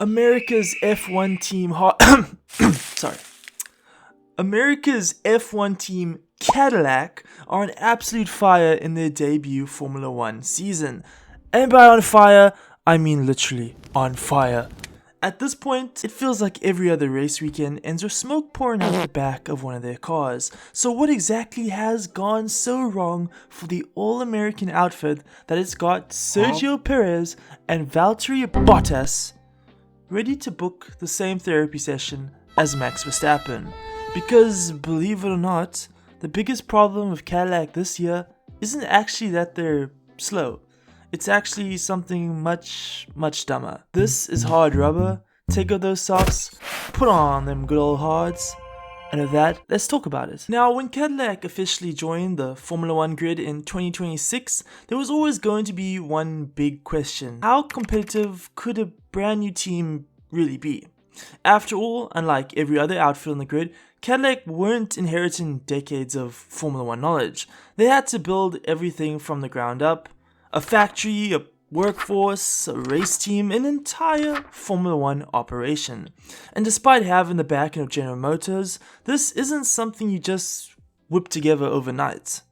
America's F1 team sorry. America's F1 team Cadillac are on absolute fire in their debut Formula 1 season. And by on fire, I mean literally on fire. At this point, it feels like every other race weekend ends with smoke pouring out the back of one of their cars. So what exactly has gone so wrong for the all-American outfit that it's got Sergio Perez and Valtteri Bottas ready to book the same therapy session as Max Verstappen? Because, believe it or not, the biggest problem with Cadillac this year isn't actually that they're slow. It's actually something much dumber. This is hard rubber. Take off those softs, put on them good old hards, and with that, let's talk about it. Now, when Cadillac officially joined the Formula 1 grid in 2026, there was always going to be one big question. How competitive could a brand new team really be? After all, unlike every other outfit on the grid, Cadillac weren't inheriting decades of Formula 1 knowledge. They had to build everything from the ground up. A factory, a workforce, a race team, an entire Formula 1 operation. And despite having the backing of General Motors, this isn't something you just whip together overnight.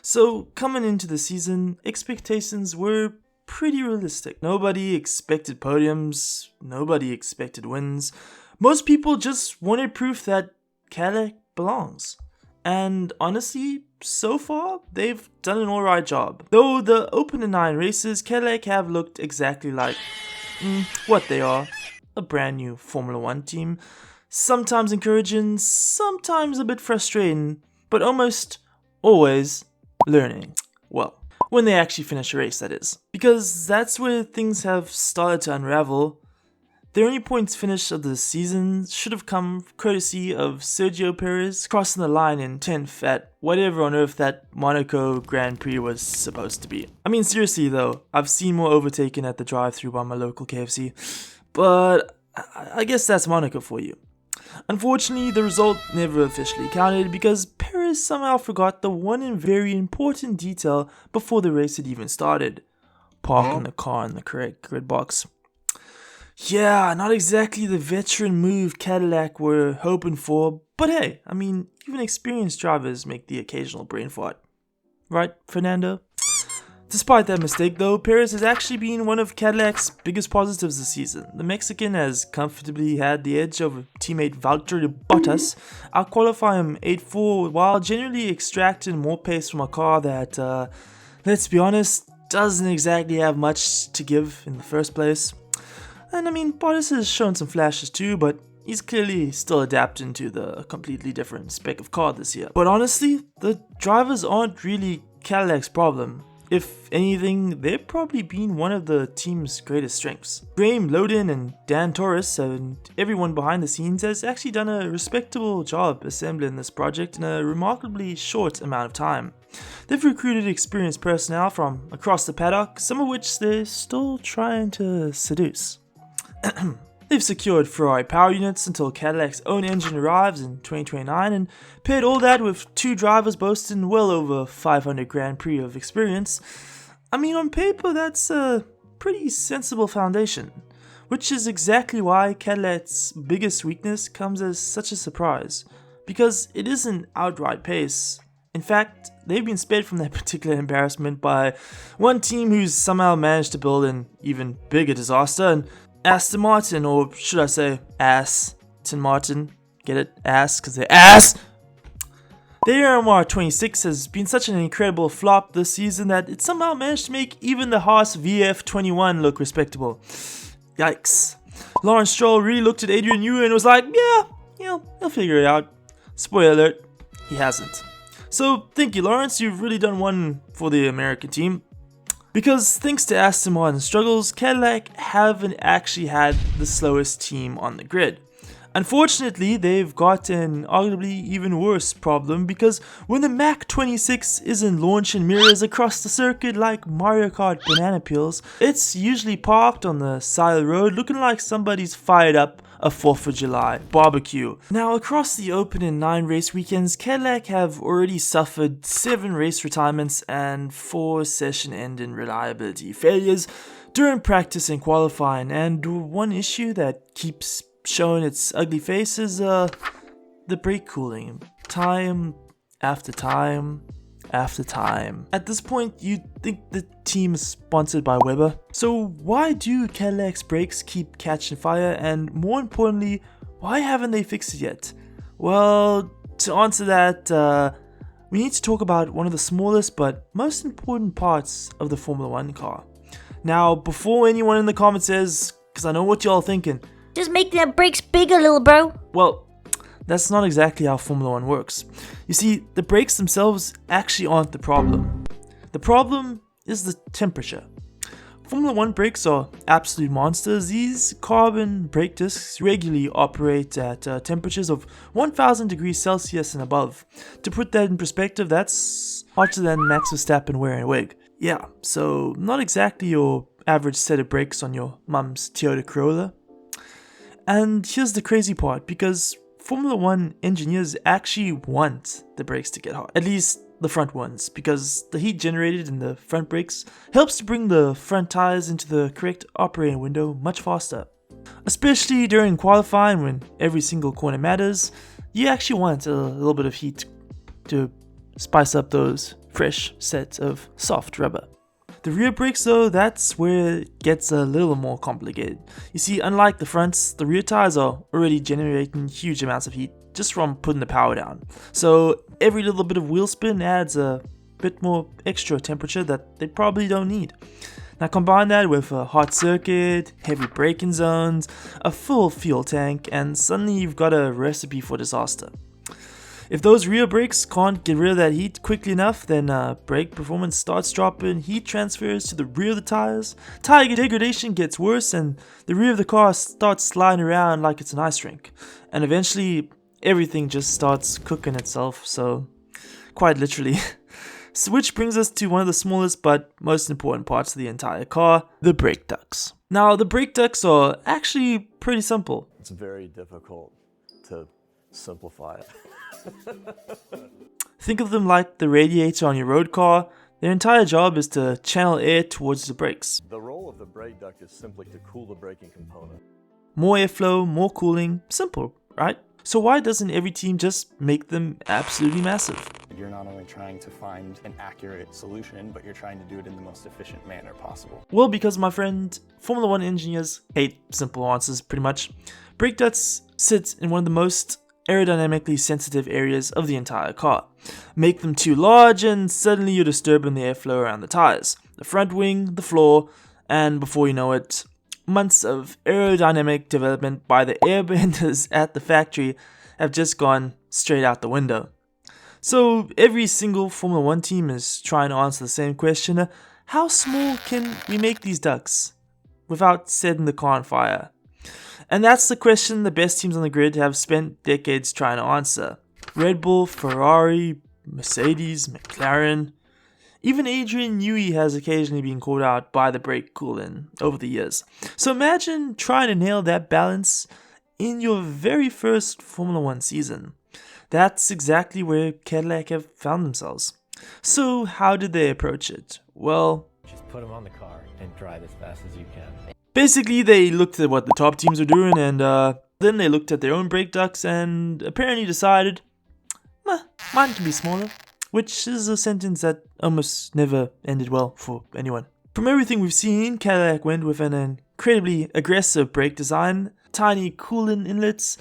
So coming into the season, expectations were pretty realistic. Nobody expected podiums, nobody expected wins. Most people just wanted proof that Cadillac belongs. And honestly, so far, they've done an alright job. Though the opening 9 races, Cadillac have looked exactly like what they are, a brand new Formula 1 team. Sometimes encouraging, sometimes a bit frustrating, but almost always learning. Well, when they actually finish a race, that is. Because that's where things have started to unravel. The only points finish of the season should have come courtesy of Sergio Perez crossing the line in 10th at whatever on earth that Monaco Grand Prix was supposed to be. I mean, seriously though, I've seen more overtaken at the drive-thru by my local KFC, but I guess that's Monaco for you. Unfortunately, the result never officially counted because Perez somehow forgot the one and very important detail before the race had even started: parking the car in the correct grid box. Yeah, not exactly the veteran move Cadillac were hoping for, but hey, I mean, even experienced drivers make the occasional brain fart. Right, Fernando? Despite that mistake though, Perez has actually been one of Cadillac's biggest positives this season. The Mexican has comfortably had the edge over teammate Valtteri Bottas, outqualifying him 8-4 while generally extracting more pace from a car that, let's be honest, doesn't exactly have much to give in the first place. And I mean, Bottas has shown some flashes too, but he's clearly still adapting to the completely different spec of car this year. But honestly, the drivers aren't really Cadillac's problem. If anything, they've probably been one of the team's greatest strengths. Graham Loden and Dan Torres and everyone behind the scenes has actually done a respectable job assembling this project in a remarkably short amount of time. They've recruited experienced personnel from across the paddock, some of which they're still trying to seduce. They've secured Ferrari power units until Cadillac's own engine arrives in 2029 and paired all that with 2 drivers boasting well over 500 Grand Prix of experience. I mean, on paper that's a pretty sensible foundation, which is exactly why Cadillac's biggest weakness comes as such a surprise, because it isn't outright pace. In fact, they've been spared from that particular embarrassment by one team who's somehow managed to build an even bigger disaster, and Aston Martin, or should I say Aston Martin, get it? Ass, because they're ass! Their AMR 26 has been such an incredible flop this season that it somehow managed to make even the Haas VF21 look respectable. Yikes. Lawrence Stroll really looked at Adrian Newey and was like, yeah, he'll figure it out. Spoiler alert, he hasn't. So thank you, Lawrence, you've really done one for the American team. Because thanks to Aston Martin's struggles, Cadillac haven't actually had the slowest team on the grid. Unfortunately, they've got an arguably even worse problem because when the Mach 26 isn't launching mirrors across the circuit like Mario Kart banana peels, it's usually parked on the side of the road looking like somebody's fired up a 4th of July barbecue. Now, across the open and 9 race weekends, Cadillac have already suffered 7 race retirements and 4 session ending reliability failures during practice and qualifying, and one issue that keeps showing its ugly face is the brake cooling. Time after time after time. At this point, you'd think the team is sponsored by Weber. So why do Cadillac's brakes keep catching fire, and more importantly, why haven't they fixed it yet? Well, to answer that, we need to talk about one of the smallest but most important parts of the Formula 1 car. Now, before anyone in the comments says, because I know what y'all thinking, just make them brakes bigger, little bro. well, that's not exactly how Formula 1 works. You see, the brakes themselves actually aren't the problem. The problem is the temperature. Formula 1 brakes are absolute monsters. These carbon brake discs regularly operate at temperatures of 1000 degrees Celsius and above. To put that in perspective, that's hotter than Max Verstappen wearing a wig. Yeah, so not exactly your average set of brakes on your mum's Toyota Corolla. And here's the crazy part, because Formula 1 engineers actually want the brakes to get hot, at least the front ones, because the heat generated in the front brakes helps to bring the front tires into the correct operating window much faster. Especially during qualifying, when every single corner matters, you actually want a little bit of heat to spice up those fresh sets of soft rubber. The rear brakes though, that's where it gets a little more complicated. You see, unlike the fronts, the rear tires are already generating huge amounts of heat just from putting the power down. So every little bit of wheel spin adds a bit more extra temperature that they probably don't need. Now combine that with a hot circuit, heavy braking zones, a full fuel tank, and suddenly you've got a recipe for disaster. If those rear brakes can't get rid of that heat quickly enough, then brake performance starts dropping, heat transfers to the rear of the tires, tire degradation gets worse, and the rear of the car starts sliding around like it's an ice rink. And eventually, everything just starts cooking itself, so quite literally. So which brings us to one of the smallest but most important parts of the entire car, the brake ducts. Now, the brake ducts are actually pretty simple. It's very difficult to simplify it. Think of them like the radiator on your road car. Their entire job is to channel air towards the brakes. The role of the brake duct is simply to cool the braking component. More airflow, more cooling, simple, right? So why doesn't every team just make them absolutely massive? You're not only trying to find an accurate solution, but you're trying to do it in the most efficient manner possible. Well, because my friend, Formula 1 engineers hate simple answers pretty much. Brake ducts sit in one of the most aerodynamically sensitive areas of the entire car. Make them too large and suddenly you're disturbing the airflow around the tires, the front wing, the floor, and before you know it, months of aerodynamic development by the airbenders at the factory have just gone straight out the window. So every single Formula 1 team is trying to answer the same question: how small can we make these ducts without setting the car on fire? And that's the question the best teams on the grid have spent decades trying to answer. Red Bull, Ferrari, Mercedes, McLaren. Even Adrian Newey has occasionally been called out by the brake cooling over the years. So imagine trying to nail that balance in your very first Formula 1 season. That's exactly where Cadillac have found themselves. So how did they approach it? Well, just put them on the car and drive as fast as you can. Basically, they looked at what the top teams were doing, and then they looked at their own brake ducts and apparently decided, mine can be smaller. Which is a sentence that almost never ended well for anyone. From everything we've seen, Cadillac went with an incredibly aggressive brake design, tiny coolant inlets,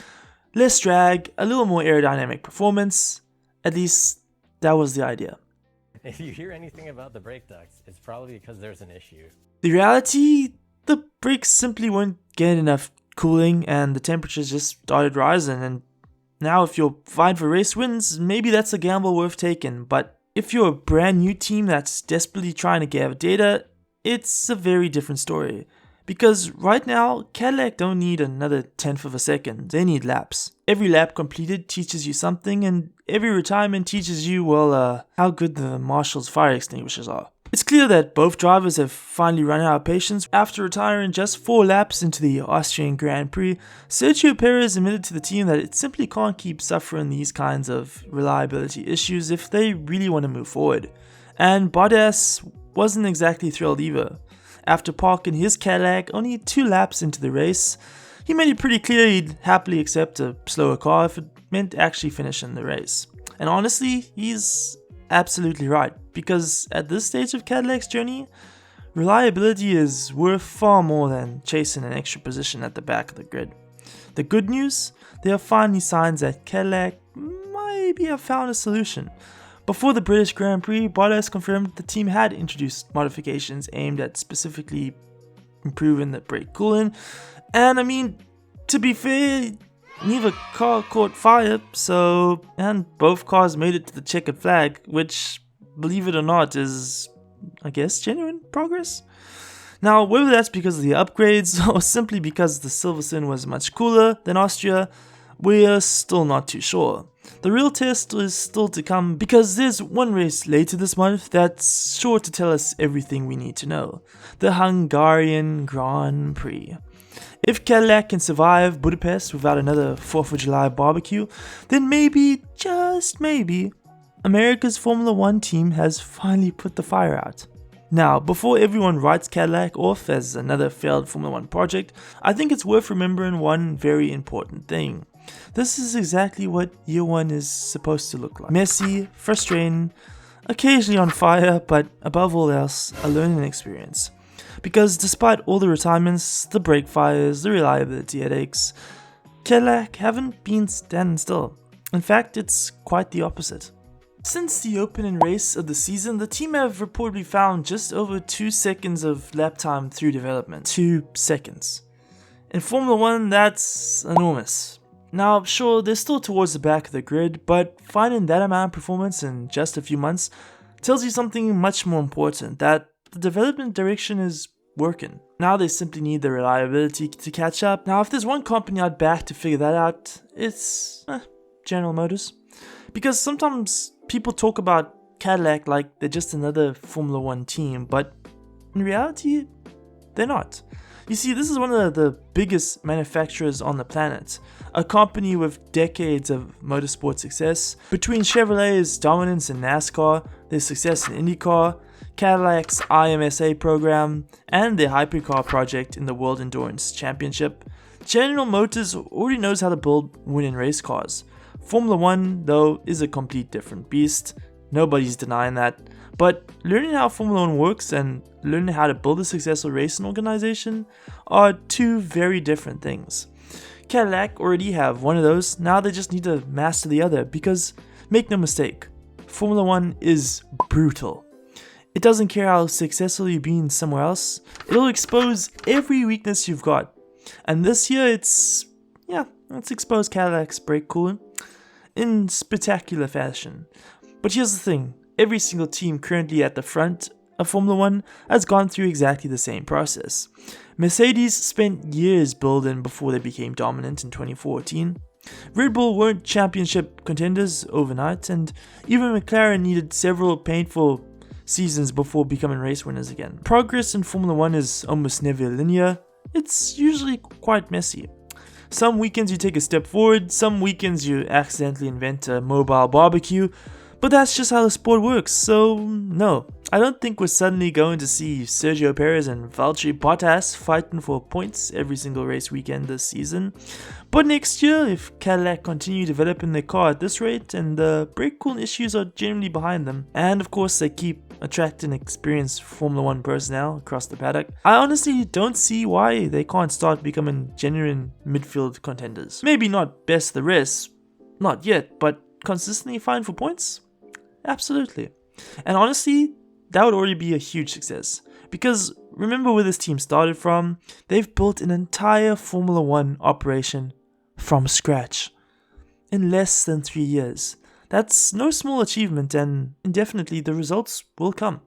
less drag, a little more aerodynamic performance. At least, that was the idea. If you hear anything about the brake ducts, it's probably because there's an issue. The reality, the brakes simply weren't getting enough cooling and the temperatures just started rising, and now if you're vying for race wins, maybe that's a gamble worth taking, but if you're a brand new team that's desperately trying to gather data, it's a very different story. Because right now, Cadillac don't need another tenth of a second, they need laps. Every lap completed teaches you something, and every retirement teaches you, well, how good the Marshall's fire extinguishers are. It's clear that both drivers have finally run out of patience. After retiring just 4 laps into the Austrian Grand Prix, Sergio Perez admitted to the team that it simply can't keep suffering these kinds of reliability issues if they really want to move forward. And Bottas wasn't exactly thrilled either. After parking his Cadillac only 2 laps into the race, he made it pretty clear he'd happily accept a slower car if it meant actually finishing the race. And honestly, he's absolutely right, because at this stage of Cadillac's journey, reliability is worth far more than chasing an extra position at the back of the grid. The good news, there are finally signs that Cadillac maybe have found a solution. Before the British Grand Prix, Bottas confirmed the team had introduced modifications aimed at specifically improving the brake cooling, and I mean, to be fair, neither car caught fire, and both cars made it to the checkered flag, which, believe it or not, is, I guess, genuine progress. Now, whether that's because of the upgrades or simply because the Silverstone was much cooler than Austria, we're still not too sure. The real test is still to come, because there's one race later this month that's sure to tell us everything we need to know: the Hungarian Grand Prix. If Cadillac can survive Budapest without another 4th of July barbecue, then maybe, just maybe, America's Formula 1 team has finally put the fire out. Now, before everyone writes Cadillac off as another failed Formula 1 project, I think it's worth remembering one very important thing. This is exactly what year 1 is supposed to look like. Messy, frustrating, occasionally on fire, but above all else, a learning experience. Because despite all the retirements, the brake fires, the reliability headaches, Cadillac haven't been standing still. In fact, it's quite the opposite. Since the opening race of the season, the team have reportedly found just over 2 seconds of lap time through development. 2 seconds. In Formula 1, that's enormous. Now, sure, they're still towards the back of the grid, but finding that amount of performance in just a few months tells you something much more important, that the development direction is working. Now they simply need the reliability to catch up. Now, if there's one company I'd back to figure that out, it's General Motors. Because sometimes people talk about Cadillac like they're just another Formula 1 team, but in reality, they're not. You see, this is one of the biggest manufacturers on the planet, a company with decades of motorsport success. Between Chevrolet's dominance in NASCAR, their success in IndyCar, Cadillac's IMSA program, and their hypercar project in the World Endurance Championship, General Motors already knows how to build winning race cars. Formula 1, though, is a complete different beast. Nobody's denying that. But learning how Formula 1 works and learning how to build a successful racing organization are 2 very different things. Cadillac already have one of those, now they just need to master the other, because, make no mistake, Formula 1 is brutal. It doesn't care how successful you've been somewhere else, it'll expose every weakness you've got. And this year it's exposed Cadillac's brake cooling in spectacular fashion. But here's the thing, every single team currently at the front of Formula 1 has gone through exactly the same process. Mercedes spent years building before they became dominant in 2014. Red Bull weren't championship contenders overnight, and even McLaren needed several painful seasons before becoming race winners again. Progress in Formula 1 is almost never linear, it's usually quite messy. Some weekends you take a step forward, some weekends you accidentally invent a mobile barbecue, but that's just how the sport works, so no. I don't think we're suddenly going to see Sergio Perez and Valtteri Bottas fighting for points every single race weekend this season. But next year, if Cadillac continue developing their car at this rate and the brake cooling issues are generally behind them, and of course they keep attracting experienced Formula 1 personnel across the paddock, I honestly don't see why they can't start becoming genuine midfield contenders. Maybe not best of the rest, not yet, but consistently fighting for points? Absolutely. And honestly, that would already be a huge success. Because remember where this team started from? They've built an entire Formula 1 operation from scratch in less than 3 years. That's no small achievement, and indefinitely the results will come.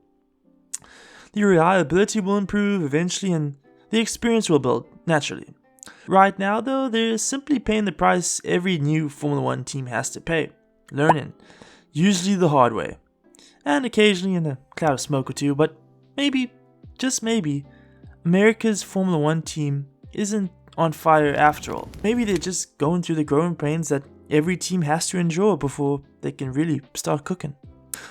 The reliability will improve eventually, and the experience will build, naturally. Right now though, they're simply paying the price every new Formula 1 team has to pay. Learning. Usually the hard way. And occasionally in a cloud of smoke or two, but maybe, just maybe, America's Formula 1 team isn't on fire after all. Maybe they're just going through the growing pains that every team has to endure before they can really start cooking.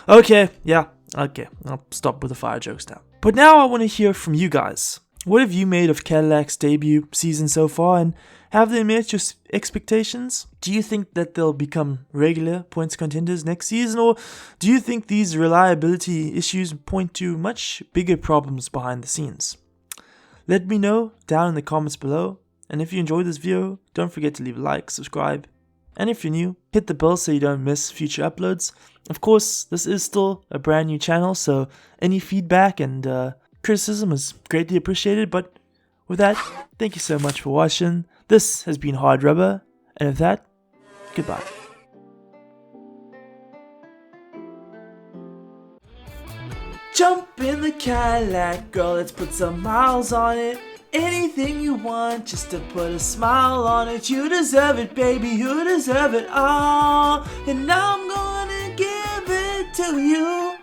Okay, I'll stop with the fire jokes now. But now I want to hear from you guys. What have you made of Cadillac's debut season so far, and have they met your expectations? Do you think that they'll become regular points contenders next season, or do you think these reliability issues point to much bigger problems behind the scenes? Let me know down in the comments below, and if you enjoyed this video, don't forget to leave a like, subscribe, and if you're new, hit the bell so you don't miss future uploads. Of course, this is still a brand new channel, so any feedback and criticism is greatly appreciated, but with that, thank you so much for watching. This has been Hard Rubber, and with that, goodbye. Jump in the Cadillac, girl, let's put some miles on it. Anything you want, just to put a smile on it. You deserve it, baby, you deserve it all. And I'm gonna give it to you.